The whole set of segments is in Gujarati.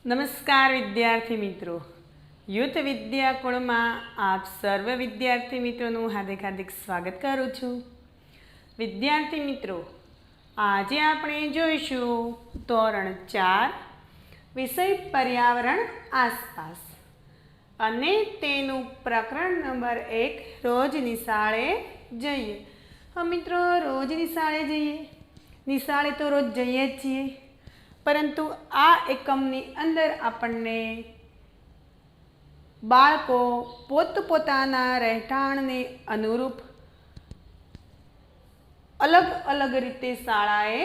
નમસ્કાર વિદ્યાર્થી મિત્રો, યુથ વિદ્યાકુળમાં આપ સર્વ વિદ્યાર્થી મિત્રોનું હાર્દિક સ્વાગત કરું છું. વિદ્યાર્થી મિત્રો, આજે આપણે જોઈશું ધોરણ 4 વિષય પર્યાવરણ આસપાસ અને તેનું પ્રકરણ નંબર 1 રોજ નિશાળે જઈએ. હા મિત્રો, રોજ નિશાળે જઈએ. નિશાળે તો રોજ જઈએ જ છીએ, પરંતુ આ એકમની અંદર આપણને બાળકો પોતપોતાના રહેઠાણને અનુરૂપ અલગ અલગ રીતે શાળાએ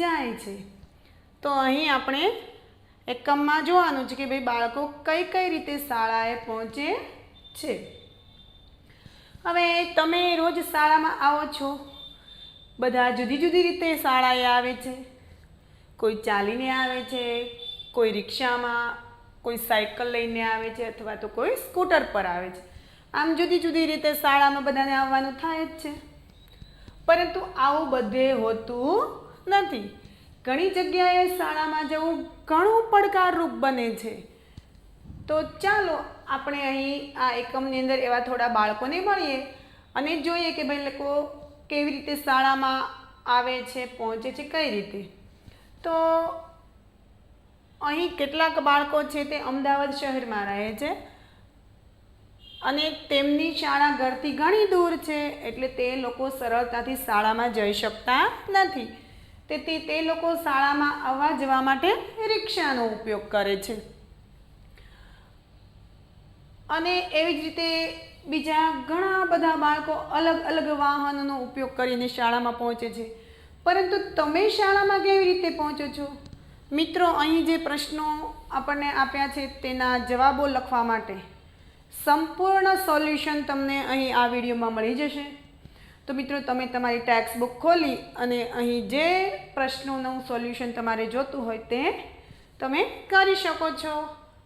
જાય છે. તો અહીં આપણે એકમમાં જોવાનું છે કે ભાઈ બાળકો કઈ કઈ રીતે શાળાએ પહોંચે છે. હવે તમે રોજ શાળામાં આવો છો, બધા જુદી જુદી રીતે શાળાએ આવે છે. કોઈ ચાલીને આવે છે, કોઈ રિક્ષામાં, કોઈ સાયકલ લઈને આવે છે, અથવા તો કોઈ સ્કૂટર પર આવે છે. આમ જુદી જુદી રીતે શાળામાં બધાને આવવાનું થાય જ છે. પરંતુ આવું બધે હોતું નથી. ઘણી જગ્યાએ શાળામાં જવું ઘણું પડકારરૂપ બને છે. તો ચાલો આપણે અહીં આ એકમની અંદર એવા થોડા બાળકોને મળીએ અને જોઈએ કે ભાઈ લોકો કેવી રીતે શાળામાં આવે છે, પહોંચે છે, કઈ રીતે. તો અહીં કેટલાક બાળકો છે તે અમદાવાદ શહેરમાં રહે છે અને તેમની શાળા ઘરથી ઘણી દૂર છે, એટલે તે લોકો સરળતાથી શાળામાં જઈ શકતા નથી. તેથી તે લોકો શાળામાં આવવા જવા માટે રિક્ષાનો ઉપયોગ કરે છે. અને એવી જ રીતે બીજા ઘણા બધા બાળકો અલગ અલગ વાહનોનો ઉપયોગ કરીને શાળામાં પહોંચે છે. પરંતુ તમે શાળામાં કેવી રીતે પહોંચો છો? મિત્રો, અહીં જે પ્રશ્નો આપણને આપ્યા છે તેના જવાબો લખવા માટે સંપૂર્ણ સોલ્યુશન તમને અહીં આ વિડીયોમાં મળી જશે. તો મિત્રો, તમે તમારી ટેક્સ્ટ બુક ખોલી અને અહીં જે પ્રશ્નોનું સોલ્યુશન તમારે જોતું હોય તે તમે કરી શકો છો.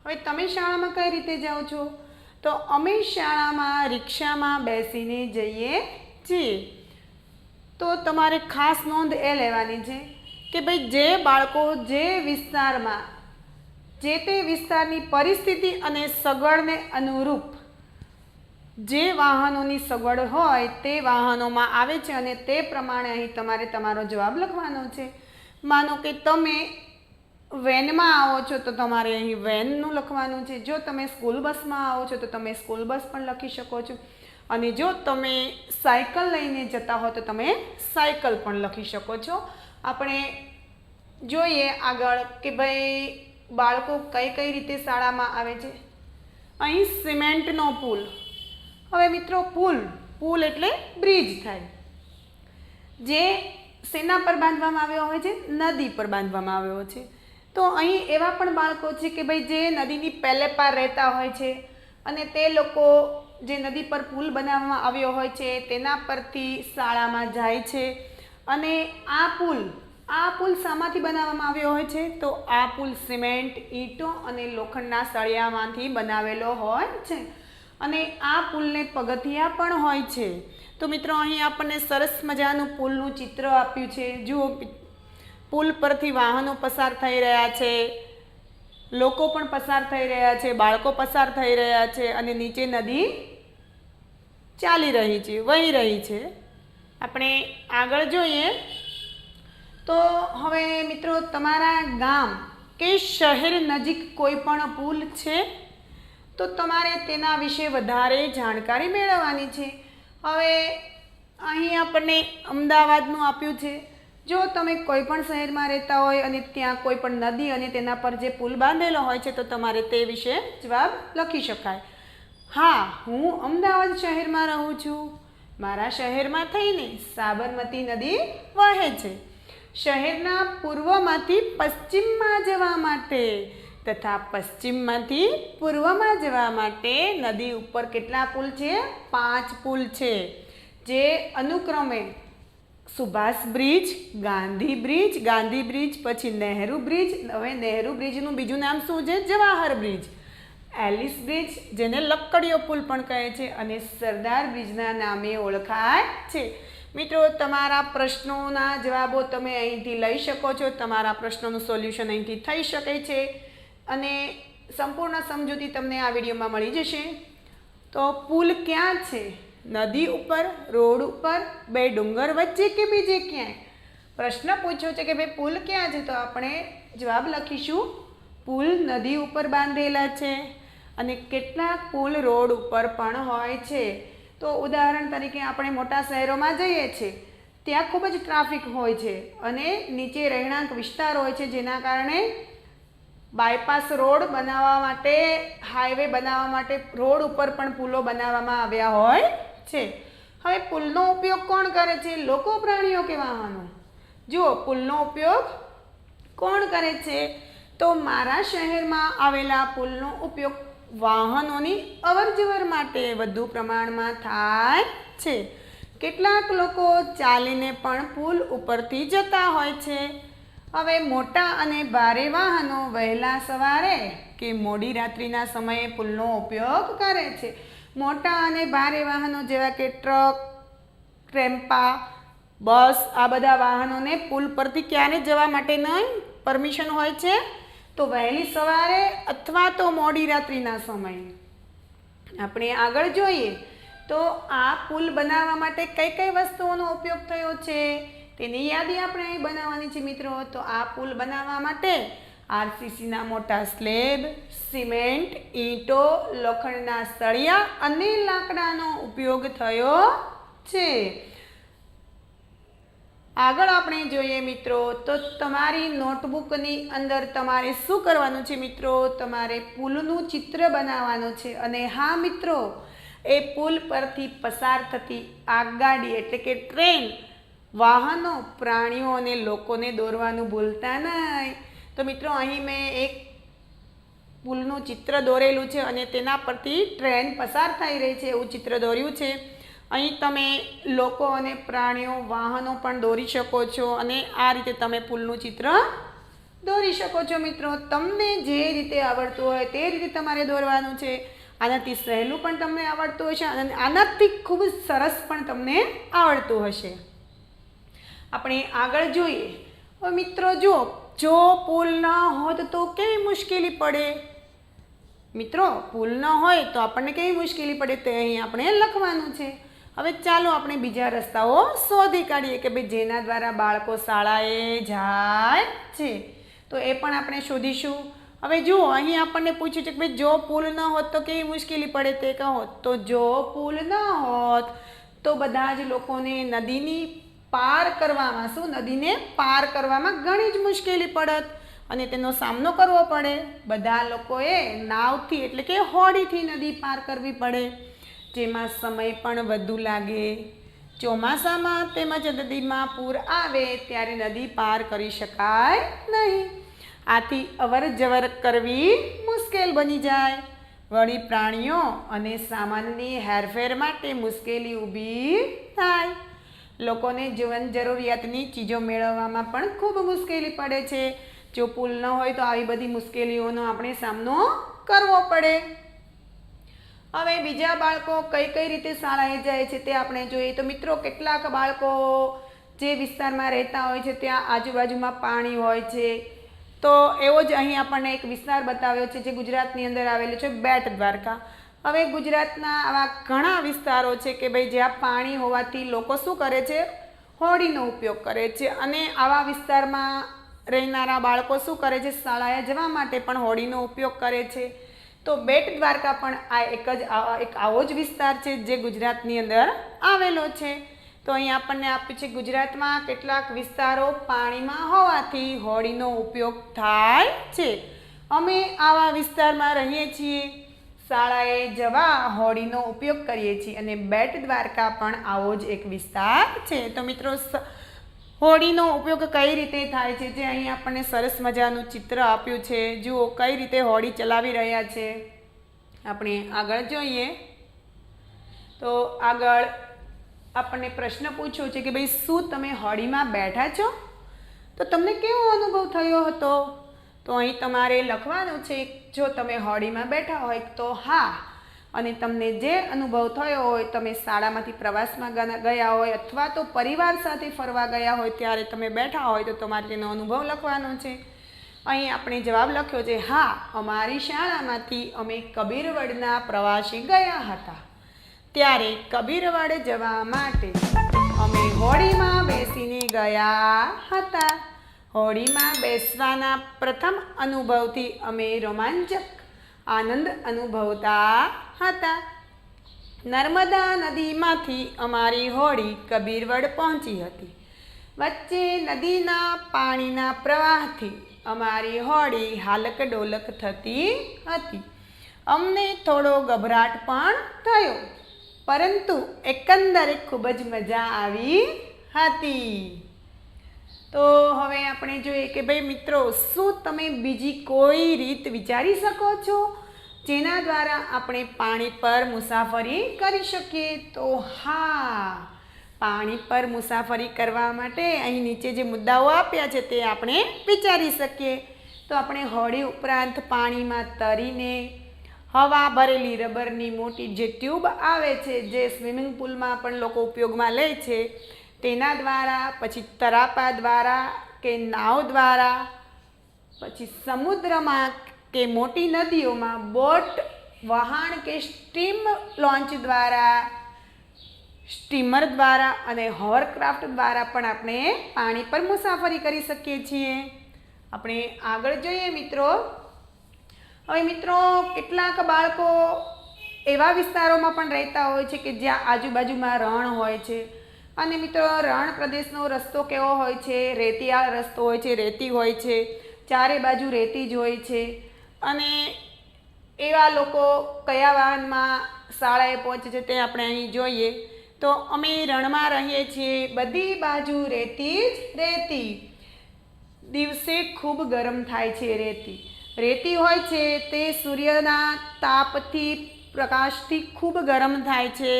હવે તમે શાળામાં કઈ રીતે જાઓ છો? તો અમે શાળામાં રિક્ષામાં બેસીને જઈએ છીએ. તો તમારે ખાસ નોંધ એ લેવાની છે કે ભાઈ જે બાળકો જે વિસ્તારમાં, જે તે વિસ્તારની પરિસ્થિતિ અને સગવડને અનુરૂપ જે વાહનોની સગવડ હોય તે વાહનોમાં આવે છે અને તે પ્રમાણે અહીં તમારે તમારો જવાબ લખવાનો છે. માનો કે તમે વેનમાં આવો છો તો તમારે અહીં વેનનું લખવાનું છે. જો તમે સ્કૂલ બસમાં આવો છો તો તમે સ્કૂલ બસ પણ લખી શકો છો. અને જો તમે સાયકલ લઈને જતા હો તો તમે સાયકલ પણ લખી શકો છો. આપણે જોઈએ આગળ કે ભાઈ બાળકો કઈ કઈ રીતે શાળામાં આવે છે. અહીં સિમેન્ટનો પુલ. હવે મિત્રો, પુલ એટલે બ્રિજ થાય, જે શેના પર બાંધવામાં આવ્યો હોય છે? નદી પર બાંધવામાં આવ્યો છે. તો અહીં એવા પણ બાળકો છે કે ભાઈ જે નદીની પહેલે પાર રહેતા હોય છે અને તે લોકો જે નદી પર પુલ બનાવવામાં આવ્યો હોય છે તેના પરથી શાળામાં જાય છે. અને આ પુલ શામાંથી બનાવવામાં આવ્યો હોય છે? તો આ પુલ સિમેન્ટ, ઈંટો અને લોખંડના સળિયામાંથી બનાવેલો હોય છે. અને આ પુલને પગથિયા પણ હોય છે. તો મિત્રો, અહીં આપણને સરસ મજાનું પુલનું ચિત્ર આપ્યું છે. જુઓ, પુલ પરથી વાહનો પસાર થઈ રહ્યા છે, લોકો પણ પસાર થઈ રહ્યા છે, બાળકો પસાર થઈ રહ્યા છે અને નીચે નદી ચાલી રહી છે, વહી રહી છે. આપણે આગળ જોઈએ તો હવે મિત્રો, તમારા ગામ કે શહેર નજીક કોઈ પણ પુલ છે તો તમારે તેના વિશે વધારે જાણકારી મેળવવાની છે. હવે અહીં આપણને અમદાવાદનું આપ્યું છે. જો તમે કોઈ પણ શહેરમાં રહેતા હોય અને ત્યાં કોઈ પણ નદી અને તેના પર જે પુલ બાંધેલો હોય છે તો તમારે તે વિશે જવાબ લખી શકાય. હા, હું અમદાવાદ શહેરમાં રહું છું. મારા શહેરમાં થઈને સાબરમતી નદી વહે છે. શહેરના પૂર્વમાંથી પશ્ચિમમાં જવા માટે તથા પશ્ચિમમાંથી પૂર્વમાં જવા માટે નદી ઉપર કેટલા પુલ છે? 5 પુલ છે, જે અનુક્રમે સુભાષ બ્રિજ, ગાંધી બ્રિજ, પછી નહેરુ બ્રિજ. હવે નહેરુ બ્રિજનું બીજું નામ શું છે? જવાહર બ્રિજ. એલિસ બ્રિજ, જેને લક્કડીયો પુલ પણ કહે છે, અને સરદાર બ્રિજના નામે ઓળખાય છે. મિત્રો, તમારા પ્રશ્નોના જવાબો તમે અહીંથી લઈ શકો છો. તમારા પ્રશ્નોનું સોલ્યુશન અહીંથી થઈ શકે છે. અને સંપૂર્ણ સમજૂતી તમને આ વિડીયોમાં મળી જશે. તો પુલ ક્યાં છે? નદી ઉપર, રોડ ઉપર, બે ડુંગર વચ્ચે કે બીજે ક્યાંય? પ્રશ્ન પૂછ્યો છે કે ભાઈ પુલ ક્યાં છે, તો આપણે જવાબ લખીશું પુલ નદી ઉપર બાંધેલા છે. અને કેટલાક પુલ રોડ ઉપર પણ હોય છે. તો ઉદાહરણ તરીકે આપણે મોટા શહેરોમાં જઈએ છીએ, ત્યાં ખૂબ જ ટ્રાફિક હોય છે અને નીચે રહેણાંક વિસ્તાર હોય છે, જેના કારણે બાયપાસ રોડ બનાવવા માટે, હાઈવે બનાવવા માટે રોડ ઉપર પણ પુલો બનાવવામાં આવ્યા હોય છે. હવે પુલનો ઉપયોગ કોણ કરે છે? લોકો, પ્રાણીઓ કે વાહનો? જુઓ, પુલનો ઉપયોગ કોણ કરે છે? તો મારા શહેરમાં આવેલા પુલનો ઉપયોગ વાહનોની અવરજવર માટે વધુ પ્રમાણમાં થાય છે. કેટલાક લોકો ચાલીને પણ પુલ ઉપરથી જતા હોય છે. હવે મોટા અને ભારે વાહનો વહેલા સવારે કે મોડી રાત્રિના સમયે પુલનો ઉપયોગ કરે છે. મોટા અને ભારે વાહનો જેવા કે ટ્રક, ટેમ્પા, બસ, આ બધા વાહનોને પુલ પરથી ક્યારે જવા માટેની પરમિશન હોય છે? તો વહેલી સવારે અથવા તો મોડી રાત્રિના સમયે. આપણે આગળ જોઈએ તો આ પુલ બનાવવા માટે કઈ કઈ વસ્તુઓનો ઉપયોગ થયો છે તેની યાદી આપણે અહીં બનાવવાની છે મિત્રો. તો આ પુલ બનાવવા માટે આરસીસીના મોટા સ્લેબ, સિમેન્ટ, ઈંટો, લોખંડના સળિયા અને લાકડાનો ઉપયોગ થયો છે. આગળ આપણે જોઈએ મિત્રો, તો તમારી નોટબુકની અંદર તમારે શું કરવાનું છે મિત્રો? તમારે પુલનું ચિત્ર બનાવવાનું છે. અને હા મિત્રો, એ પુલ પરથી પસાર થતી આગગાડી એટલે કે ટ્રેન, વાહનો, પ્રાણીઓ અને લોકોને દોરવાનું ભૂલતા નહીં. તો મિત્રો, અહીં મેં એક પુલનું ચિત્ર દોરેલું છે અને તેના પરથી ટ્રેન પસાર થઈ રહી છે એવું ચિત્ર દોર્યું છે. અહીં તમે લોકો અને પ્રાણીઓ, વાહનો પણ દોરી શકો છો અને આ રીતે તમે પુલનું ચિત્ર દોરી શકો છો મિત્રો. તમને જે રીતે આવડતું હોય તે રીતે તમારે દોરવાનું છે. આનાથી સહેલું પણ તમને આવડતું હશે અને આનાથી ખૂબ જ સરસ પણ તમને આવડતું હશે. આપણે આગળ જોઈએ. હવે મિત્રો જુઓ, જો પુલ ન હોત તો કેવી મુશ્કેલી પડે? મિત્રો, પુલ ન હોય તો આપણને કેવી મુશ્કેલી પડે તે અહીં આપણે લખવાનું છે. હવે ચાલો આપણે બીજા રસ્તાઓ શોધી કાઢીએ કે ભાઈ જેના દ્વારા બાળકો શાળાએ જાય છે. તો એ પણ આપણે શોધીશું. હવે જુઓ, અહીં આપણને પૂછ્યું છે કે ભાઈ જો પુલ ન હોત તો કેવી મુશ્કેલી પડે તે કહો. તો જો પુલ ન હોત તો બધા જ લોકોને નદીની પાર કરવામાં, નદીને પાર કરવામાં ઘણી જ મુશ્કેલી પડત અને તેનો સામનો કરવો પડે. બધા લોકોએ નાવથી એટલે કે હોડીથી નદી પાર કરવી પડે, જેમાં સમય પણ વધુ લાગે. ચોમાસામાં તેમજ નદીમાં પૂર આવે ત્યારે નદી પાર કરી શકાય નહીં. આથી અવર જવર કરવી મુશ્કેલ બની જાય. વળી પ્રાણીઓ અને સામાનની હેરફેર માટે મુશ્કેલી ઊભી થાય. લોકોને જીવન જરૂરિયાતની ચીજો મેળવવામાં પણ ખૂબ મુશ્કેલી પડે છે. જો પુલ ન હોય તો આવી બધી મુશ્કેલીઓનો આપણે સામનો કરવો પડે. હવે બીજા બાળકો કઈ કઈ રીતે શાળાએ જાય છે તે આપણે જોઈએ. તો મિત્રો, કેટલાક બાળકો જે વિસ્તારમાં રહેતા હોય છે ત્યાં આજુબાજુમાં પાણી હોય છે. તો એવો જ અહીં આપણને એક વિસ્તાર બતાવ્યો છે જે ગુજરાતની અંદર આવેલો છે, બેટ દ્વારકા. હવે ગુજરાતના આવા ઘણા વિસ્તારો છે કે ભાઈ જ્યાં પાણી હોવાથી લોકો શું કરે છે? હોડીનો ઉપયોગ કરે છે. અને આવા વિસ્તારમાં રહેનારા બાળકો શું કરે છે? શાળાએ જવા માટે પણ હોડીનો ઉપયોગ કરે છે. તો બેટ દ્વારકા પણ આ એક આવો જ વિસ્તાર છે જે ગુજરાતની અંદર આવેલો છે. તો અહીં આપણને આપ્યું છે ગુજરાતમાં કેટલાક વિસ્તારો પાણીમાં હોવાથી હોડીનો ઉપયોગ થાય છે. અમે આવા વિસ્તારમાં રહીએ છીએ, શાળાએ જવા હોડીનો ઉપયોગ કરીએ છીએ અને બેટ દ્વારકા પણ આવો જ એક વિસ્તાર છે. તો મિત્રો, હોડીનો ઉપયોગ કઈ રીતે થાય છે જે અહીં આપણને સરસ મજાનું ચિત્ર આપ્યું છે. જુઓ કઈ રીતે હોડી ચલાવી રહ્યા છે. આપણે આગળ જોઈએ. તો આગળ આપણને પ્રશ્ન પૂછ્યો છે કે ભાઈ શું તમે હોડીમાં બેઠા છો? તો તમને કેવો અનુભવ થયો હતો? તો અહીં તમારે લખવાનું છે, જો તમે હોડીમાં બેઠા હોય તો હા, અને તમને જે અનુભવ થયો હોય, તમે શાળામાંથી પ્રવાસમાં ગયા હોય અથવા તો પરિવાર સાથે ફરવા ગયા હોય ત્યારે તમે બેઠા હોય તો તમારે તેનો અનુભવ લખવાનો છે. અહીં આપણે જવાબ લખ્યો છે, હા, અમારી શાળામાંથી અમે કબીરવડના પ્રવાસે ગયા હતા. ત્યારે કબીરવડ જવા માટે અમે હોડીમાં બેસીને ગયા હતા. હોડીમાં બેસવાના પ્રથમ અનુભવથી અમે રોમાંચક આનંદ અનુભવતા હતા. નર્મદા નદીમાંથી અમારી હોડી કબીરવડ પહોંચી હતી. વચ્ચે નદીના પાણીના પ્રવાહથી અમારી હોડી હાલક ડોલક થતી હતી. અમને થોડો ગભરાટ પણ થયો, પરંતુ એકંદરે ખૂબ જ મજા આવી હતી. તો હવે આપણે જોઈએ કે ભાઈ મિત્રો, શું તમે બીજી કોઈ રીત વિચારી શકો છો જેના દ્વારા આપણે પાણી પર મુસાફરી કરી શકીએ? તો હા, પાણી પર મુસાફરી કરવા માટે અહીં નીચે જે મુદ્દાઓ આપ્યા છે તે આપણે વિચારી શકીએ. તો આપણે હોડી ઉપરાંત પાણીમાં તરીને હવા ભરેલી રબરની મોટી જે ટ્યુબ આવે છે, જે સ્વિમિંગ પુલમાં પણ લોકો ઉપયોગમાં લે છે, તેના દ્વારા, પછી તરાપા દ્વારા કે નાવ દ્વારા, પછી સમુદ્રમાં કે મોટી નદીઓમાં બોટ, વહાણ કે સ્ટીમ લોન્ચ દ્વારા, સ્ટીમર દ્વારા અને હોવરક્રાફ્ટ દ્વારા પણ આપણે પાણી પર મુસાફરી કરી શકીએ છીએ. આપણે આગળ જોઈએ મિત્રો. હવે મિત્રો, કેટલાક બાળકો એવા વિસ્તારોમાં પણ રહેતા હોય છે કે જ્યાં આજુબાજુમાં રણ હોય છે. અને મિત્રો, રણ પ્રદેશનો રસ્તો કેવો હોય છે? રેતીયાળ રસ્તો હોય છે, રેતી હોય છે, ચારે બાજુ રેતી જ હોય છે. અને એવા લોકો કયા વાહનમાં શાળાએ પહોંચે છે તે આપણે અહીં જોઈએ. તો અમે રણમાં રહીએ છીએ, બધી બાજુ રેતી જ રેતી. દિવસે ખૂબ ગરમ થાય છે. રેતી હોય છે તે સૂર્યના તાપથી, પ્રકાશથી ખૂબ ગરમ થાય છે.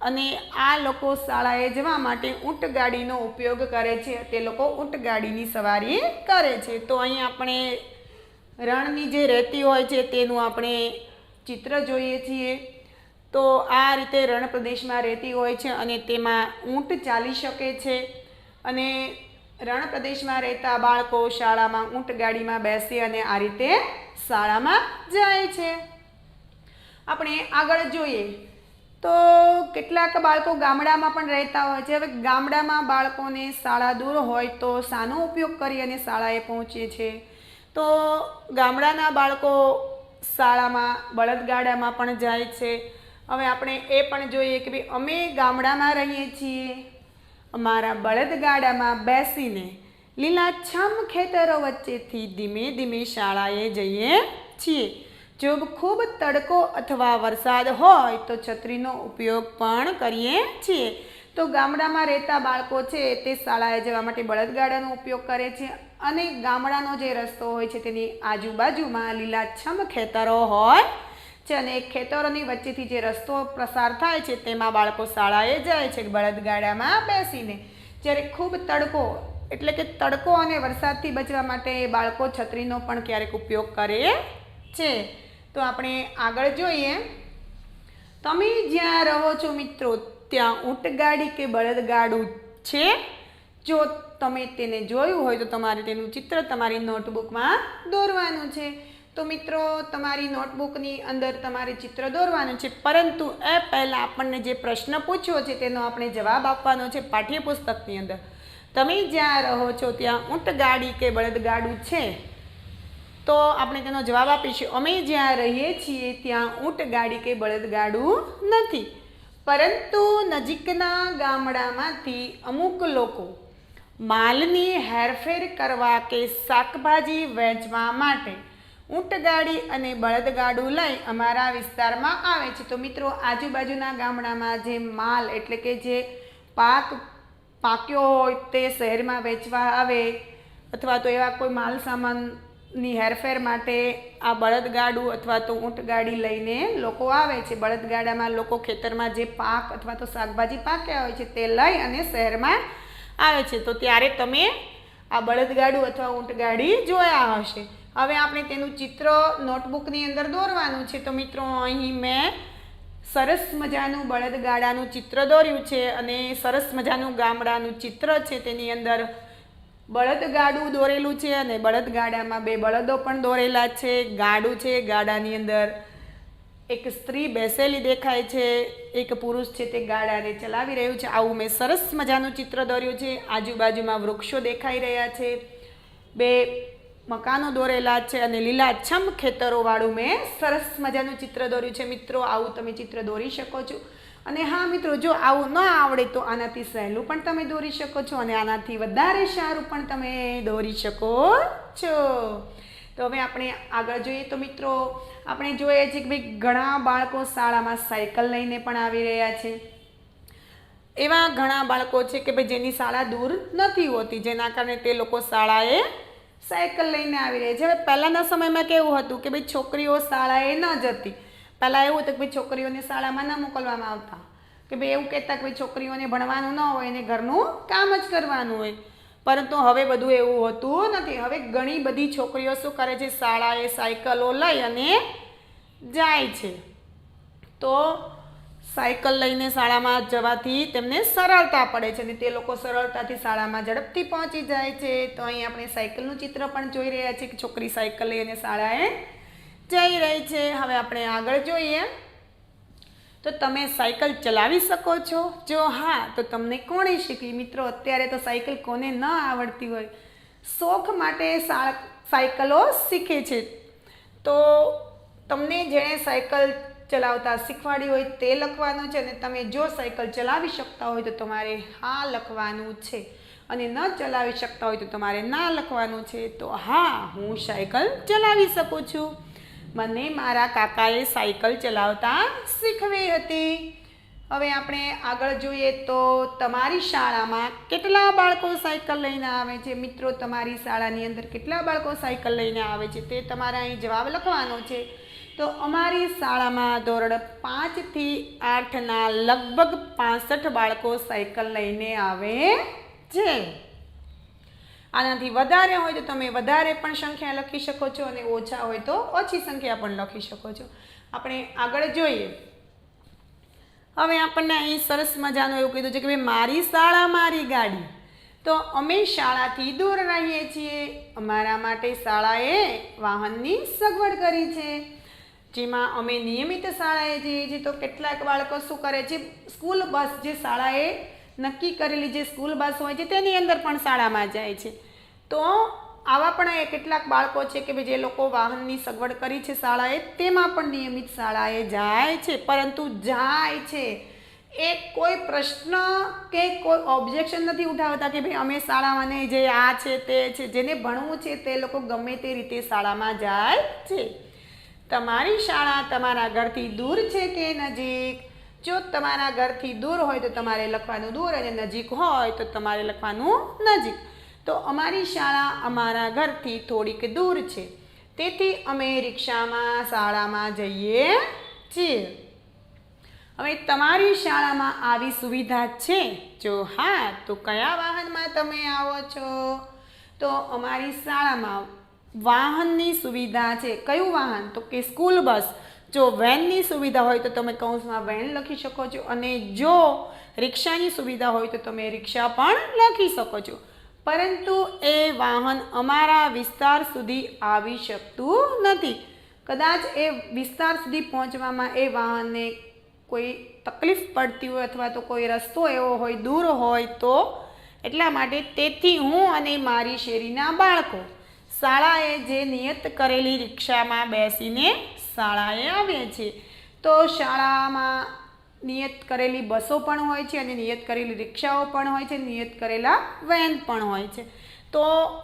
અને આ લોકો શાળાએ જવા માટે ઊંટગાડીનો ઉપયોગ કરે છે. તે લોકો ઊંટગાડીની સવારી કરે છે. તો અહીં આપણે રણની જે રેતી હોય છે તેનું આપણે ચિત્ર જોઈએ છીએ. તો આ રીતે રણ પ્રદેશમાં રેતી હોય છે અને તેમાં ઊંટ ચાલી શકે છે. અને રણ પ્રદેશમાં રહેતા બાળકો શાળામાં ઊંટગાડીમાં બેસી અને આ રીતે શાળામાં જાય છે. આપણે આગળ જોઈએ તો કેટલાક બાળકો ગામડામાં પણ રહેતા હોય છે. હવે ગામડામાં બાળકોને શાળા દૂર હોય તો શાનો ઉપયોગ કરી અને શાળાએ પહોંચે છે? તો ગામડાના બાળકો શાળામાં બળદગાડામાં પણ જાય છે. હવે આપણે એ પણ જોઈએ કે ભાઈ, અમે ગામડામાં રહીએ છીએ, અમારા બળદગાડામાં બેસીને લીલાછમ ખેતરો વચ્ચેથી ધીમે ધીમે શાળાએ જઈએ છીએ. જો ખૂબ તડકો અથવા વરસાદ હોય તો છત્રીનો ઉપયોગ પણ કરીએ છીએ. તો ગામડામાં રહેતા બાળકો છે તે શાળાએ જવા માટે બળદગાડાનો ઉપયોગ કરે છે. અને ગામડાનો જે રસ્તો હોય છે તેની આજુબાજુમાં લીલાછમ ખેતરો હોય છે અને ખેતરોની વચ્ચેથી જે રસ્તો પ્રસાર થાય છે તેમાં બાળકો શાળાએ જાય છે બળદગાડામાં બેસીને. જ્યારે ખૂબ તડકો, એટલે કે તડકો અને વરસાદથી બચવા માટે બાળકો છત્રીનો પણ ક્યારેક ઉપયોગ કરે છે. તો આપણે આગળ જોઈએ. તમે જ્યાં રહો છો મિત્રો, ત્યાં ઊંટગાડી કે બળદગાડું છે? જો તમે તેને જોયું હોય તો તમારે તેનું ચિત્ર તમારી નોટબુકમાં દોરવાનું છે. તો મિત્રો, તમારી નોટબુકની અંદર તમારે ચિત્ર દોરવાનું છે. પરંતુ એ પહેલાં આપણને જે પ્રશ્ન પૂછ્યો છે તેનો આપણે જવાબ આપવાનો છે પાઠ્યપુસ્તકની અંદર. તમે જ્યાં રહો છો ત્યાં ઊંટગાડી કે બળદગાડું છે? તો આપણે તેનો જવાબ આપીશું, અમે જ્યાં રહીએ છીએ ત્યાં ઊંટગાડી કે બળદગાડું નથી. પરંતુ નજીકના ગામડામાંથી અમુક લોકો માલની હેરફેર કરવા કે શાકભાજી વેચવા માટે ઊંટગાડી અને બળદગાડું લઈ અમારા વિસ્તારમાં આવે છે. તો મિત્રો, આજુબાજુના ગામડામાં જે માલ, એટલે કે જે પાક પાક્યો હોય તે શહેરમાં વેચવા આવે, અથવા તો એવા કોઈ માલ સામાનની હેરફેર માટે આ બળદગાડું અથવા તો ઊંટગાડી લઈને લોકો આવે છે. બળદગાડામાં લોકો ખેતરમાં જે પાક અથવા તો શાકભાજી પાક્યા હોય છે તે લઈ અને શહેરમાં આવે છે. તો ત્યારે તમે આ બળદગાડું અથવા ઊંટગાડી જોયા હશે. હવે આપણે તેનું ચિત્ર નોટબુકની અંદર દોરવાનું છે. તો મિત્રો, અહીં મેં સરસ મજાનું બળદગાડાનું ચિત્ર દોર્યું છે અને સરસ મજાનું ગામડાનું ચિત્ર છે. તેની અંદર બળદગાડું દોરેલું છે અને બળદગાડામાં બે બળદો પણ દોરેલા છે. ગાડું છે, ગાડાની અંદર એક સ્ત્રી બેસેલી દેખાય છે, એક પુરુષ છે તે ગાડાને ચલાવી રહ્યું છે. આવું મેં સરસ મજાનું ચિત્ર દોર્યું છે. આજુબાજુમાં વૃક્ષો દેખાઈ રહ્યા છે, બે મકાનો દોરેલા છે અને લીલાછમ ખેતરોવાળું મેં સરસ મજાનું ચિત્ર દોર્યું છે. મિત્રો, આવું તમે ચિત્ર દોરી શકો છો. અને હા મિત્રો, જો આવું ન આવડે તો આનાથી સહેલું પણ તમે દોરી શકો છો અને આનાથી વધારે સારું પણ તમે દોરી શકો છો. તો હવે આપણે આગળ જોઈએ તો મિત્રો, આપણે જોઈએ છીએ કે ભાઈ ઘણા બાળકો શાળામાં સાયકલ લઈને પણ આવી રહ્યા છે. એવા ઘણા બાળકો છે કે ભાઈ જેની શાળા દૂર નથી હોતી, જેના કારણે તે લોકો શાળાએ સાયકલ લઈને આવી રહ્યા છે. હવે પહેલાંના સમયમાં કેવું હતું કે ભાઈ છોકરીઓ શાળાએ ન જતી. પહેલાં એવું હતું કે ભાઈ છોકરીઓને શાળામાં ન મોકલવામાં આવતા, કે ભાઈ એવું કહેતા કે ભાઈ છોકરીઓને ભણવાનું ન હોય ને ઘરનું કામ જ કરવાનું હોય. પરંતુ હવે બધું એવું હોતું નથી. હવે ઘણી બધી છોકરીઓ શું કરે છે, શાળાએ સાયકલો લઈ અને જાય છે. તો સાયકલ લઈને શાળામાં જવાથી તેમને સરળતા પડે છે અને તે લોકો સરળતાથી શાળામાં ઝડપથી પહોંચી જાય છે. તો અહીં આપણે સાયકલનું ચિત્ર પણ જોઈ રહ્યા છીએ કે છોકરી સાયકલ લઈને શાળાએ જઈ રહી છે. હવે આપણે આગળ જોઈએ તો તમે સાયકલ ચલાવી શકો છો? જો હા, તો તમને કોણે શીખવી? મિત્રો, અત્યારે તો સાયકલ કોને ન આવડતી હોય. શોખ માટે સાયકલો શીખે છે. તો તમને જેણે સાયકલ ચલાવતા શીખવાડી હોય તે લખવાનું છે અને તમે જો સાયકલ ચલાવી શકતા હોય તો તમારે હા લખવાનું છે અને ન ચલાવી શકતા હોય તો તમારે ના લખવાનું છે. તો હા, હું સાયકલ ચલાવી શકું છું. મને મારા કાકાએ સાયકલ ચલાવતા શીખવી હતી. હવે આપણે આગળ જોઈએ તો તમારી શાળામાં કેટલા બાળકો સાયકલ લઈને આવે છે? મિત્રો, તમારી શાળાની અંદર કેટલા બાળકો સાયકલ લઈને આવે છે તે તમારે અહીં જવાબ લખવાનો છે. તો અમારી શાળામાં ધોરણ 5 થી 8ના લગભગ 65 બાળકો સાયકલ લઈને આવે છે. આનાથી વધારે હોય તો તમે વધારે પણ સંખ્યા લખી શકો છો અને ઓછા હોય તો ઓછી સંખ્યા પણ લખી શકો છો. આપણે આગળ જોઈએ. હવે આપણને અહીં સરસ મજાનું એવું કીધું છે કે ભાઈ મારી શાળા મારી ગાડી. તો અમે શાળાથી દૂર રહીએ છીએ. અમારા માટે શાળાએ વાહનની સગવડ કરી છે, જેમાં અમે નિયમિત શાળાએ જઈએ છીએ. તો કેટલાક બાળકો શું કરે છે, સ્કૂલ બસ જે શાળાએ નક્કી કરેલી જે સ્કૂલ બસ હોય છે તેની અંદર પણ શાળામાં જાય છે. તો આવા પણ કેટલાક બાળકો છે કે ભાઈ જે લોકો વાહનની સગવડ કરી છે શાળાએ, તેમાં પણ નિયમિત શાળાએ જાય છે. પરંતુ જાય છે એ કોઈ પ્રશ્ન કે કોઈ ઓબ્જેક્શન નથી ઉઠાવતા કે ભાઈ અમે શાળામાં નહીં જે આ છે તે છે. જેને ભણવું છે તે લોકો ગમે તે રીતે શાળામાં જાય છે. તમારી શાળા તમારા ઘરથી દૂર છે કે નજીક? જો તમારા ઘરથી દૂર હોય તો તમારે લખવાનું દૂર અને નજીક હોય તો તમારે લખવાનું નજીક. તો અમારી શાળા અમારા ઘરથી થોડીક દૂર છે, તેથી અમે રિક્ષામાં શાળામાં જઈએ છીએ. હવે તમારી શાળામાં આવી સુવિધા છે? જો હા, તો કયા વાહનમાં તમે આવો છો? તો અમારી શાળામાં વાહનની સુવિધા છે. કયું વાહન? તો કે સ્કૂલ બસ. જો વેનની સુવિધા હોય તો તમે કૌંસમાં વેન લખી શકો છો અને જો રિક્ષાની સુવિધા હોય તો તમે રિક્ષા પણ લખી શકો છો. પરંતુ એ વાહન અમારા વિસ્તાર સુધી આવી શકતું નથી. કદાચ એ વિસ્તાર સુધી પહોંચવામાં એ વાહનને કોઈ તકલીફ પડતી હોય અથવા તો કોઈ રસ્તો એવો હોય, દૂર હોય તો એટલા માટે તેથી હું અને મારી શેરીના બાળકો શાળાએ જે નિયત કરેલી રિક્ષામાં બેસીને શાળાએ આવીએ છીએ. તો શાળામાં નિયત કરેલી બસો પણ હોય છે અને નિયત કરેલી રિક્ષાઓ પણ હોય છે, નિયત કરેલા વેન પણ હોય છે. તો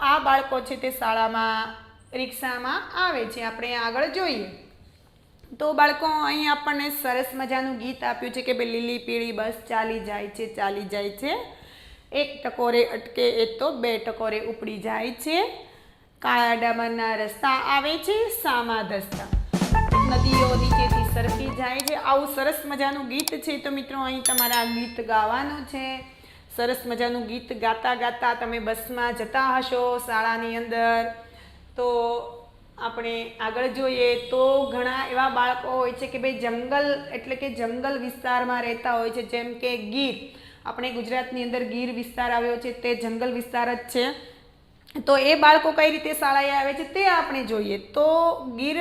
આ બાળકો છે તે શાળામાં રિક્ષામાં આવે છે. આપણે આગળ જોઈએ તો બાળકો અહીં આપણને સરસ મજાનું ગીત આપ્યું છે કે ભાઈ લીલી પીળી બસ ચાલી જાય છે, ચાલી જાય છે. એક ટકોરે અટકે એ તો બે ટકોરે ઉપડી જાય છે. કાળા ડામરના રસ્તા આવે છે સામા ધસતા, નદીઓ નીચેથી સરકી જાય છે. આવું સરસ મજાનું ગીત છે. તો મિત્રો, અહીં તમારે આ ગીત ગાવાનું છે. સરસ મજાનું ગીત ગાતા ગાતા તમે બસમાં જતા હશો શાળાની અંદર. તો આપણે આગળ જોઈએ તો ઘણા એવા બાળકો હોય છે કે ભાઈ જંગલ એટલે કે જંગલ વિસ્તારમાં રહેતા હોય છે, જેમ કે ગીર. આપણે ગુજરાતની અંદર ગીર વિસ્તાર આવ્યો છે તે જંગલ વિસ્તાર જ છે. તો એ બાળકો કઈ રીતે શાળાએ આવે છે તે આપણે જોઈએ. તો ગીર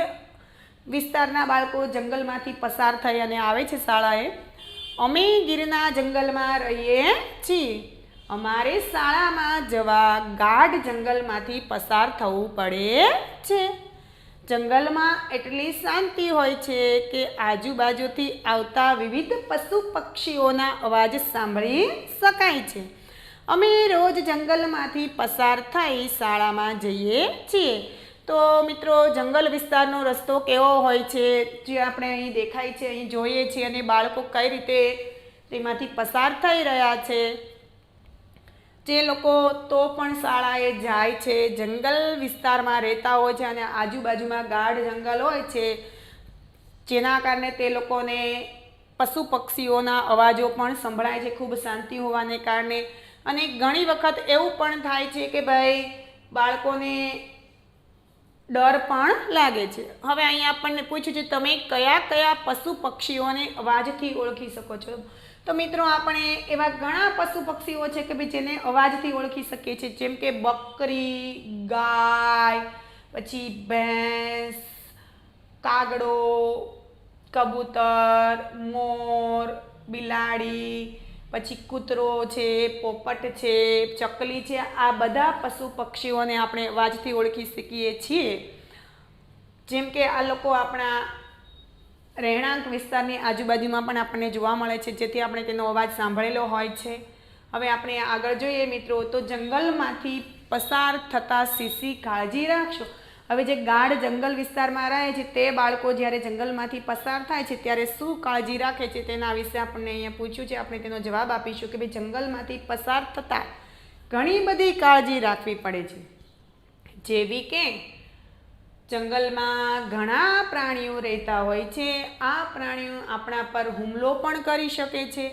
વિસ્તારના બાળકો જંગલમાંથી પસાર થઈ અને આવે છે શાળાએ. અમે ગીરના જંગલમાં રહીએ છીએ. અમારે શાળામાં જવા ગાઢ જંગલમાંથી પસાર થવું પડે છે. જંગલમાં એટલી શાંતિ હોય છે કે આજુબાજુથી આવતા વિવિધ પશુ પક્ષીઓના અવાજ સાંભળી શકાય છે. અમે રોજ જંગલમાંથી પસાર થઈ શાળામાં જઈએ છીએ. તો મિત્રો, જંગલ વિસ્તારનો રસ્તો કેવો હોય છે જે આપણે અહીં દેખાય છે, અહીં જોઈએ છીએ, અને બાળકો કઈ રીતે તેમાંથી પસાર થઈ રહ્યા છે. જે લોકો તો પણ શાળાએ જાય છે, જંગલ વિસ્તારમાં રહેતા હોય છે અને આજુબાજુમાં ગાઢ જંગલ હોય છે, જેના કારણે તે લોકોને પશુ પક્ષીઓના અવાજો પણ સંભળાય છે ખૂબ શાંતિ હોવાને કારણે. અને ઘણી વખત એવું પણ થાય છે કે ભાઈ બાળકોને ડર પણ લાગે છે. હવે અહીં આપણને પૂછ્યું છે તમે કયા કયા પશુ પક્ષીઓને અવાજથી ઓળખી શકો છો. તો મિત્રો, આપણે એવા ઘણા પશુ પક્ષીઓ છે કે ભાઈ જેને અવાજથી ઓળખી શકીએ છીએ, જેમ કે બકરી, ગાય, પછી ભેંસ, કાગડો, કબૂતર, મોર, બિલાડી, પછી કૂતરો છે, પોપટ છે, ચકલી છે. આ બધા પશુ પક્ષીઓને આપણે અવાજથી ઓળખી શકીએ છીએ. જેમ કે આ લોકો આપણા રહેણાંક વિસ્તારની આજુબાજુમાં પણ આપણને જોવા મળે છે, જેથી આપણે તેનો અવાજ સાંભળેલો હોય છે. હવે આપણે આગળ જોઈએ મિત્રો, તો જંગલમાંથી પસાર થતાં શીશી કાળજી રાખશો. હવે જે ગાઢ જંગલ વિસ્તારમાં રહે છે તે બાળકો જ્યારે જંગલમાંથી પસાર થાય છે ત્યારે શું કાળજી રાખે છે તેના વિશે આપણને અહીંયા પૂછ્યું છે. આપણે તેનો જવાબ આપીશું કે ભાઈ જંગલમાંથી પસાર થતાં ઘણી બધી કાળજી રાખવી પડે છે. જેવી કે જંગલમાં ઘણા પ્રાણીઓ રહેતા હોય છે. આ પ્રાણીઓ આપણા પર હુમલો પણ કરી શકે છે,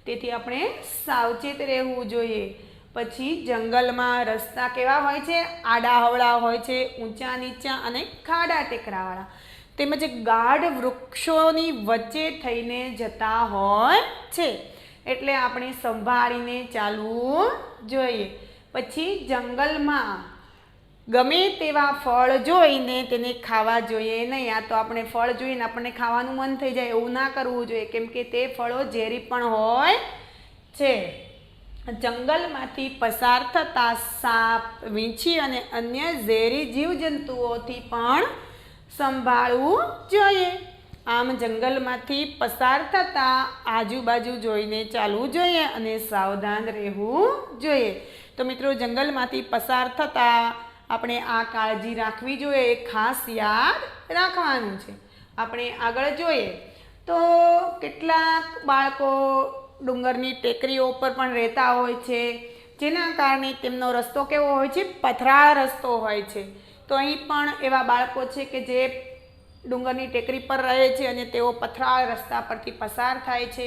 તેથી આપણે સાવચેત રહેવું જોઈએ. પછી જંગલમાં રસ્તા કેવા હોય છે? આડાહવળા હોય છે, ઊંચા નીચા અને ખાડા ટેકરાવાળા, તેમજ ગાઢ વૃક્ષોની વચ્ચે થઈને જતા હોય છે, એટલે આપણે સંભાળીને ચાલવું જોઈએ. પછી જંગલમાં ગમે તેવા ફળ જોઈને તેને ખાવા જોઈએ નહીં. આ તો આપણે ફળ જોઈને આપણને ખાવાનું મન થઈ જાય એવું ના કરવું જોઈએ, કેમ કે તે ફળો ઝેરી પણ હોય છે. જંગલમાંથી પસાર થતાં સાપ, વીંછી અને અન્ય ઝેરી જીવજંતુઓથી પણ સંભાળવું જોઈએ. આમ જંગલમાંથી પસાર થતાં આજુબાજુ જોઈને ચાલવું જોઈએ અને સાવધાન રહેવું જોઈએ. તો મિત્રો, જંગલમાંથી પસાર થતાં આપણે આ કાળજી રાખવી જોઈએ, એ ખાસ યાદ રાખવાનું છે. આપણે આગળ જોઈએ તો કેટલાક બાળકો ડુંગરની ટેકરીઓ ઉપર પણ રહેતા હોય છે, જેના કારણે તેમનો રસ્તો કેવો હોય છે? પથરાળ રસ્તો હોય છે. તો અહીં પણ એવા બાળકો છે કે જે ડુંગરની ટેકરી પર રહે છે અને તેઓ પથરાળ રસ્તા પરથી પસાર થાય છે.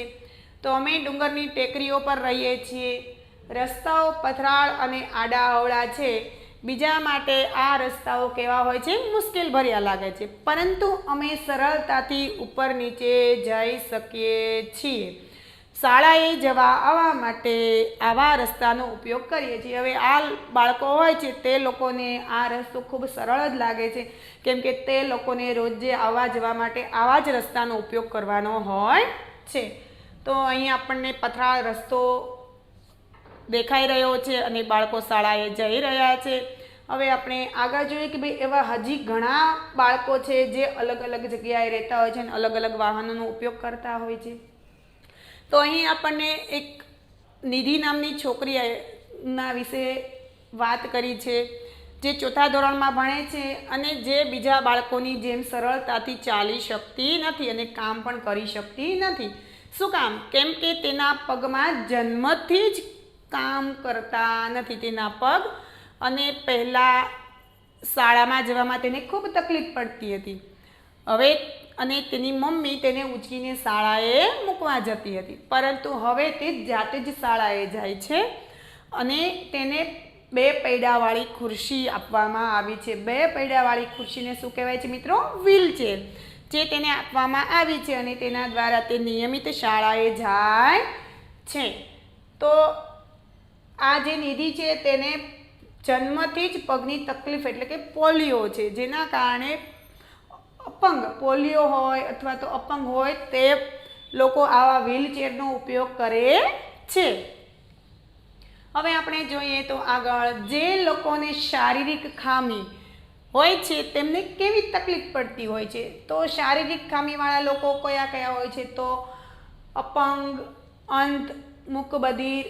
તો અમે ડુંગરની ટેકરીઓ પર રહીએ છીએ. રસ્તાઓ પથરાળ અને આડાઅવળા છે. બીજા માટે આ રસ્તાઓ કેવા હોય છે? મુશ્કેલ ભર્યા લાગે છે, પરંતુ અમે સરળતાથી ઉપર નીચે જઈ શકીએ છીએ. શાળાએ જવા આવવા માટે આવા રસ્તાનો ઉપયોગ કરીએ છીએ. હવે આ બાળકો હોય છે તે લોકોને આ રસ્તો ખૂબ સરળ જ લાગે છે, કેમ કે તે લોકોને રોજે આવવા જવા માટે આવા જ રસ્તાનો ઉપયોગ કરવાનો હોય છે. તો અહીં આપણને પથરાળ રસ્તો દેખાઈ રહ્યો છે અને બાળકો શાળાએ જઈ રહ્યા છે. હવે આપણે આગળ જોઈએ કે ભાઈ એવા હજી ઘણા બાળકો છે જે અલગ અલગ જગ્યાએ રહેતા હોય છે અને અલગ અલગ વાહનોનો ઉપયોગ કરતા હોય છે. તો અહીં આપણને એક નિધિ નામની છોકરીના વિશે વાત કરી છે, જે 4થા ધોરણમાં ભણે છે અને જે બીજા બાળકોની જેમ સરળતાથી ચાલી શકતી નથી અને કામ પણ કરી શકતી નથી. શું કામ? કેમ કે તેના પગમાં જન્મથી જ કામ કરતા નથી તેના પગ, અને પહેલાં શાળામાં જવામાં તેને ખૂબ તકલીફ પડતી હતી. હવે અને તેની મમ્મી તેને ઉંચકીને શાળાએ મૂકવા જતી હતી, પરંતુ હવે તે જાતે જ શાળાએ જાય છે અને તેને 2 પૈડાવાળી ખુરશી આપવામાં આવી છે. 2 પૈડાવાળી ખુરશીને શું કહેવાય છે મિત્રો? વ્હીલચેર, જે તેને આપવામાં આવી છે અને તેના દ્વારા તે નિયમિત શાળાએ જાય છે. તો આ જે નિધિ છે તેને જન્મથી જ પગની તકલીફ એટલે કે પોલિયો છે, જેના કારણે અપંગ પોલિયો હોય અથવા તો અપંગ હોય તે લોકો આવા વ્હીલચેરનો ઉપયોગ કરે છે. હવે આપણે જોઈએ તો આગળ જે લોકોને શારીરિક ખામી હોય છે તેમને કેવી તકલીફ પડતી હોય છે. તો શારીરિક ખામીવાળા લોકો કયા કયા હોય છે? તો અપંગ, અંધ, મૂકબધિર,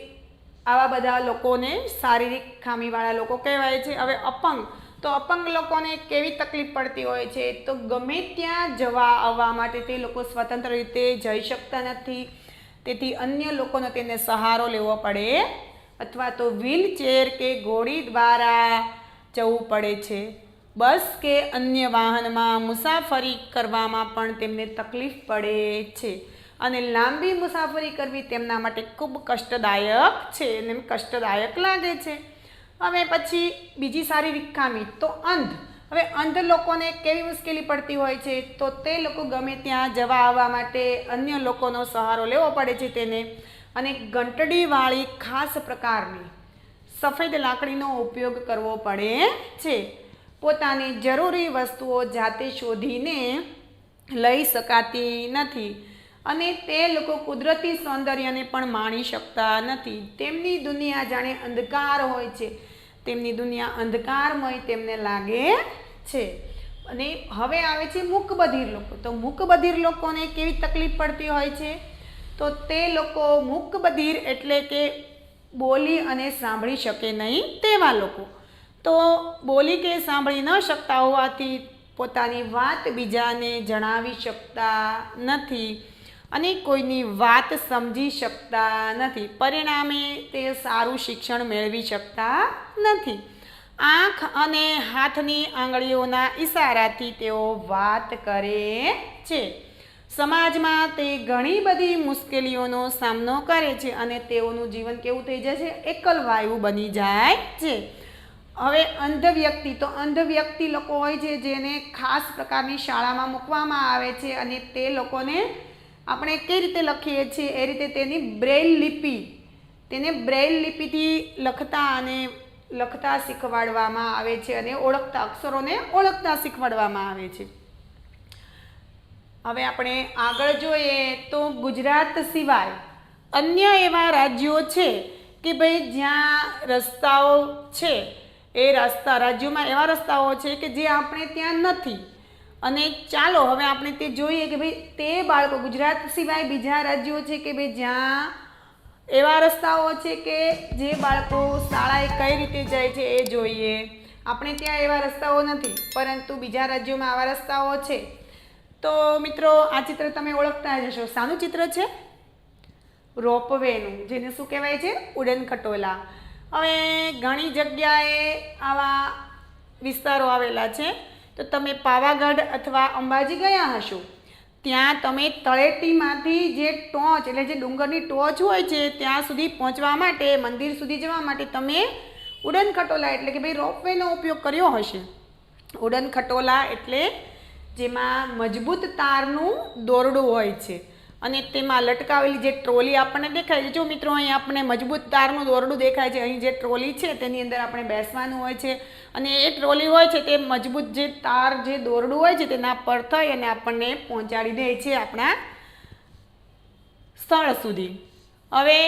આવા બધા લોકોને શારીરિક ખામીવાળા લોકો કહેવાય છે. હવે અપંગ, તો અપંગ લોકોને કેવી તકલીફ પડતી હોય છે? તો ગમે ત્યાં જવા આવવા માટે તે લોકો સ્વતંત્ર રીતે જઈ શકતા નથી, તેથી અન્ય લોકોનો તેને સહારો લેવો પડે અથવા તો વ્હીલચેર કે ઘોડી દ્વારા જવું પડે છે. બસ કે અન્ય વાહનમાં મુસાફરી કરવામાં પણ તેમને તકલીફ પડે છે અને લાંબી મુસાફરી કરવી તેમના માટે ખૂબ કષ્ટદાયક છે અને કષ્ટદાયક લાગે છે. હવે પછી બીજી શારીરિક ખામી તો અંધ. હવે અંધ લોકોને કેવી મુશ્કેલી પડતી હોય છે? તો તે લોકો ગમે ત્યાં જવા આવવા માટે અન્ય લોકોનો સહારો લેવો પડે છે તેને, અને ઘંટડીવાળી ખાસ પ્રકારની સફેદ લાકડીનો ઉપયોગ કરવો પડે છે. પોતાની જરૂરી વસ્તુઓ જાતે શોધીને લઈ શકાતી નથી અને તે લોકો કુદરતી સૌંદર્યને પણ માણી શકતા નથી. તેમની દુનિયા જાણે અંધકાર હોય છે, તેમની દુનિયા અંધકારમય તેમને લાગે છે. અને હવે આવે છે મૂકબધિર લોકો. તો મૂકબધિર લોકોને કેવી તકલીફ પડતી હોય છે? તો તે લોકો મૂકબધિર એટલે કે બોલી અને સાંભળી શકે નહીં તેવા લોકો. તો બોલી કે સાંભળી ન શકતા હોવાથી પોતાની વાત બીજાને જણાવી શકતા નથી અને કોઈની વાત સમજી શકતા નથી. પરિણામે તે સારું શિક્ષણ મેળવી શકતા નથી. આંખ અને હાથની આંગળીઓના ઈશારાથી તેઓ વાત કરે છે. સમાજમાં તે ઘણી બધી મુશ્કેલીઓનો સામનો કરે છે અને તેઓનું જીવન કેવું થઈ જાય છે? એકલવાયું બની જાય છે. હવે અંધ વ્યક્તિ, તો અંધ વ્યક્તિ લોકો હોય છે જેને ખાસ પ્રકારની શાળામાં મૂકવામાં આવે છે અને તે લોકોને આપણે કઈ રીતે લખીએ છીએ એ રીતે તેની બ્રેઇલ લિપિ, તેને બ્રેઇલ લિપિથી લખતા શીખવાડવામાં આવે છે અને ઓળખતા અક્ષરોને ઓળખતા શીખવાડવામાં આવે છે. હવે આપણે આગળ જોઈએ તો ગુજરાત સિવાય અન્ય એવા રાજ્યો છે કે ભાઈ જ્યાં રસ્તાઓ છે, એ રાજ્યોમાં એવા રસ્તાઓ છે કે જે આપણે ત્યાં નથી. અને ચાલો હવે આપણે તે જોઈએ કે ભાઈ તે બાળકો, ગુજરાત સિવાય બીજા રાજ્યો છે કે ભાઈ જ્યાં એવા રસ્તાઓ છે કે જે બાળકો શાળાએ કઈ રીતે જાય છે એ જોઈએ. આપણે ત્યાં એવા રસ્તાઓ નથી, પરંતુ બીજા રાજ્યોમાં આવા રસ્તાઓ છે. તો મિત્રો આ ચિત્ર તમે ઓળખતા જ હશો. શાનું ચિત્ર છે? રોપવેનું, જેને શું કહેવાય છે? ઉડન ખટોલા. હવે ઘણી જગ્યાએ આવા વિસ્તારો આવેલા છે. તો તમે પાવાગઢ અથવા અંબાજી ગયા હશો, ત્યાં તમે તળેટીમાંથી જે ટોચ એટલે જે ડુંગરની ટોચ હોય છે ત્યાં સુધી પહોંચવા માટે, મંદિર સુધી જવા માટે તમે ઉડન ખટોલા એટલે કે ભાઈ રોપવેનો ઉપયોગ કર્યો હશે. ઉડન ખટોલા એટલે જેમાં મજબૂત તારનું દોરડું હોય છે અને તેમાં લટકાવેલી જે ટ્રોલી આપણને દેખાય છે. જો મિત્રો અહીં આપણે મજબૂત તારનું દોરડું દેખાય છે. અહીં જે ટ્રોલી છે તેની અંદર આપણે બેસવાનું હોય છે અને એ ટ્રોલી હોય છે તે મજબૂત જે તાર જે દોરડું હોય છે તેના પર થઈ અને આપણને પહોંચાડી દે છે આપણા સ્થળ સુધી. હવે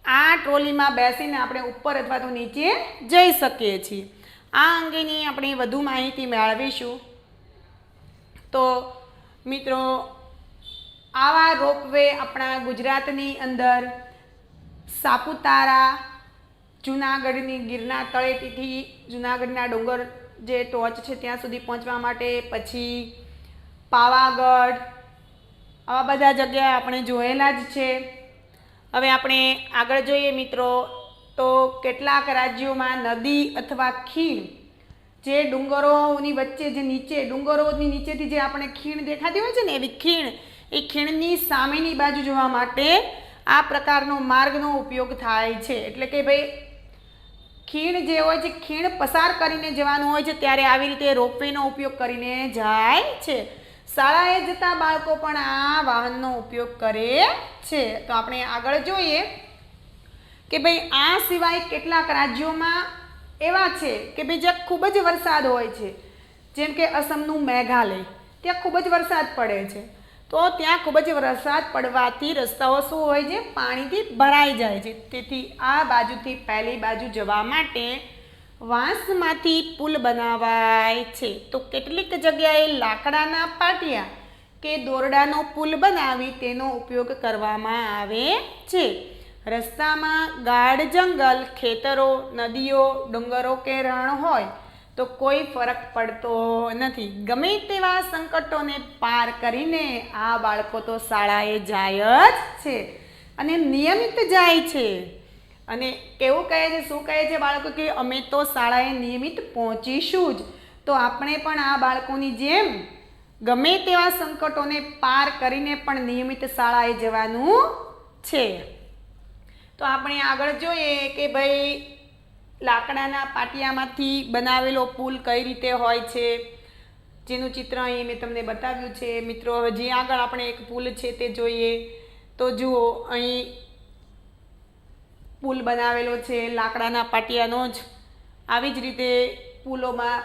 આ ટ્રોલીમાં બેસીને આપણે ઉપર અથવા તો નીચે જઈ શકીએ છીએ. આ અંગેની આપણે વધુ માહિતી મેળવીશું. તો મિત્રો આવા રોપવે આપણા ગુજરાતની અંદર સાપુતારા, જૂનાગઢની ગિરનાર તળેટીથી જૂનાગઢના ડુંગર જે ટોચ છે ત્યાં સુધી પહોંચવા માટે, પછી પાવાગઢ, આવા બધા જગ્યાએ આપણે જોયેલા જ છે. હવે આપણે આગળ જોઈએ મિત્રો તો કેટલાક રાજ્યોમાં નદી અથવા ખીણ, જે ડુંગરોની વચ્ચે જે નીચે ડુંગરોની નીચેથી જે આપણે ખીણ દેખાતી હોય છે ને એવી ખીણ, એ ખીણની સામેની બાજુ જોવા માટે આ પ્રકારનો માર્ગનો ઉપયોગ થાય છે. એટલે કે ભાઈ ખીણ જે હોય છે, ખીણ પસાર કરીને જવાનું હોય છે ત્યારે આવી રીતે રોપવેનો ઉપયોગ કરીને જાય છે. શાળાએ જતા બાળકો પણ આ વાહનનો ઉપયોગ કરે છે. તો આપણે આગળ જોઈએ કે ભાઈ આ સિવાય કેટલાક રાજ્યોમાં એવા છે કે ભાઈ જ્યાં ખૂબ જ વરસાદ હોય છે, જેમ કે અસમનું મેઘાલય, ત્યાં ખૂબ જ વરસાદ પડે છે. તો ત્યાં ખૂબ જ વરસાદ પડવાથી રસ્તાઓ શું હોય છે, પાણીથી ભરાઈ જાય છે. તેથી આ બાજુથી પહેલી બાજુ જવા માટે વાંસમાંથી પુલ બનાવાય છે. તો કેટલીક જગ્યાએ લાકડાના પાટિયા કે દોરડાનો પુલ બનાવી તેનો ઉપયોગ કરવામાં આવે છે. રસ્તામાં ગાઢ જંગલ, ખેતરો, નદીઓ, ડુંગરો કે રણ હોય તો કોઈ ફરક પડતો નથી. ગમે તેવા સંકટોને પાર કરીને આ બાળકો તો શાળાએ જાય જ છે અને નિયમિત જાય છે. અને કેવું કહે છે, શું કહે છે બાળકો કે અમે તો શાળાએ નિયમિત પહોંચીશું જ. તો આપણે પણ આ બાળકોની જેમ ગમે તેવા સંકટોને પાર કરીને પણ નિયમિત શાળાએ જવાનું છે. તો આપણે આગળ જોઈએ કે ભાઈ લાકડાના પાટિયામાંથી બનાવેલો પુલ કઈ રીતે હોય છે, જેનું ચિત્ર અહીં મેં તમને બતાવ્યું છે. મિત્રો હજી આગળ આપણે એક પુલ છે તે જોઈએ. તો જુઓ, અહીં પુલ બનાવેલો છે લાકડાના પાટિયાનો જ. આવી જ રીતે પુલોમાં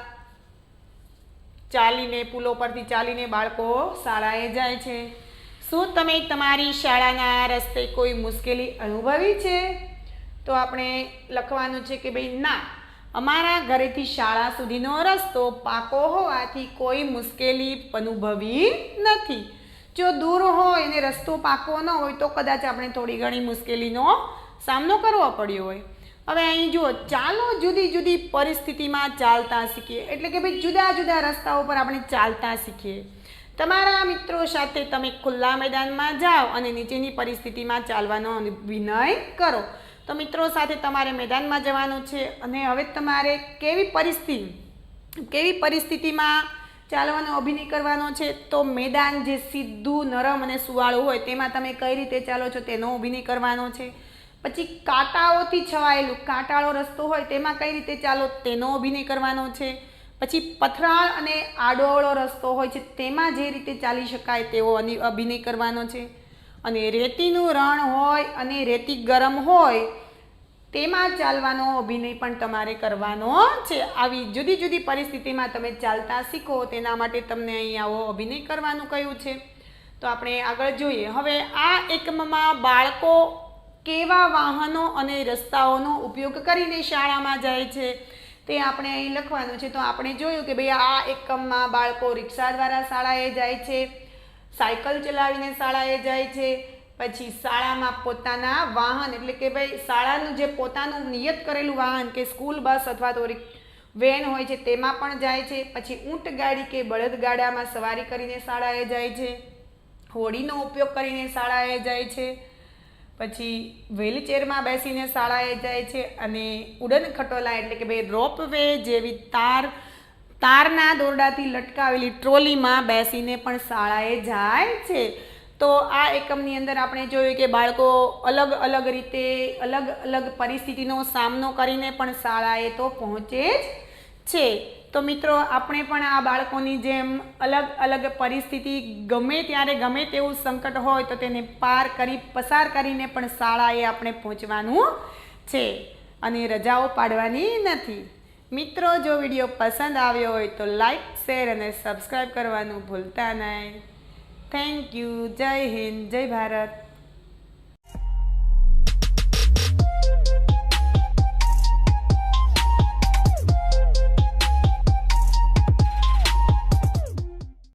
પુલો પરથી ચાલીને બાળકો શાળાએ જાય છે. શું તમે તમારી શાળાના રસ્તે કોઈ મુશ્કેલી અનુભવી છે? તો આપણે લખવાનું છે કે ભાઈ ના, અમારા ઘરેથી શાળા સુધીનો રસ્તો પાકો હોવાથી કોઈ મુશ્કેલી અનુભવી નથી. જો દૂર હોય અને રસ્તો પાકો ન હોય તો કદાચ આપણે થોડી ઘણી મુશ્કેલીનો સામનો કરવો પડ્યો હોય. હવે અહીં જુઓ, ચાલો જુદી જુદી પરિસ્થિતિમાં ચાલતા શીખીએ. એટલે કે ભાઈ જુદા જુદા રસ્તાઓ પર આપણે ચાલતા શીખીએ. તમારા મિત્રો સાથે તમે ખુલ્લા મેદાનમાં જાઓ અને નીચેની પરિસ્થિતિમાં ચાલવાનો વિનય કરો. તો મિત્રો સાથે તમારે મેદાનમાં જવાનું છે અને હવે તમારે કેવી પરિસ્થિતિમાં ચાલવાનો અભિનય કરવાનો છે. તો મેદાન જે સીધું, નરમ અને સુવાળું હોય તેમાં તમે કઈ રીતે ચાલો છો તેનો અભિનય કરવાનો છે. પછી કાંટાઓથી છવાયેલું કાંટાળો રસ્તો હોય તેમાં કઈ રીતે ચાલો તેનો અભિનય કરવાનો છે. પછી પથરાળ અને આડોઅવળો રસ્તો હોય છે તેમાં જે રીતે ચાલી શકાય તેવો અભિનય કરવાનો છે. અને રેતીનું રણ હોય અને રેતી ગરમ હોય તેમાં ચાલવાનો અભિનય પણ તમારે કરવાનો છે. આવી જુદી જુદી પરિસ્થિતિમાં તમે ચાલતા શીખો તેના માટે તમને અહીં આવો અભિનય કરવાનું કહ્યું છે. તો આપણે આગળ જોઈએ. હવે આ એકમમાં બાળકો કેવા વાહનો અને રસ્તાઓનો ઉપયોગ કરીને શાળામાં જાય છે તે આપણે અહીં લખવાનું છે. તો આપણે જોયું કે ભાઈ આ એકમમાં બાળકો રિક્ષા દ્વારા શાળાએ જાય છે, સાયકલ ચલાવીને શાળાએ જાય છે, પછી શાળામાં પોતાના વાહન એટલે કે ભાઈ શાળાનું જે પોતાનું નિયત કરેલું વાહન કે સ્કૂલ બસ અથવા તો વેન હોય છે તેમાં પણ જાય છે. પછી ઊંટ ગાડી કે બળદગાડામાં સવારી કરીને શાળાએ જાય છે, હોડીનો ઉપયોગ કરીને શાળાએ જાય છે, પછી વ્હીલચેરમાં બેસીને શાળાએ જાય છે, અને ઉડન ખટોલા એટલે કે ભાઈ રોપવે જેવી તારના દોરડાથી લટકાવેલી ટ્રોલીમાં બેસીને પણ શાળાએ જાય છે. તો આ એકમની અંદર આપણે જોયું કે બાળકો અલગ અલગ રીતે અલગ અલગ પરિસ્થિતિનો સામનો કરીને પણ શાળાએ તો પહોંચે જ છે. તો મિત્રો આપણે પણ આ બાળકોની જેમ અલગ અલગ પરિસ્થિતિ ગમે ત્યારે ગમે તેવું સંકટ હોય તો તેને પસાર કરીને પણ શાળાએ આપણે પહોંચવાનું છે અને રજાઓ પાડવાની નથી. મિત્રો જો વિડીયો પસંદ આવ્યો હોય તો લાઈક, શેર અને સબસ્ક્રાઈબ કરવાનું ભૂલતા નહીં. Thank you. જય હિન્દ, જય ભારત.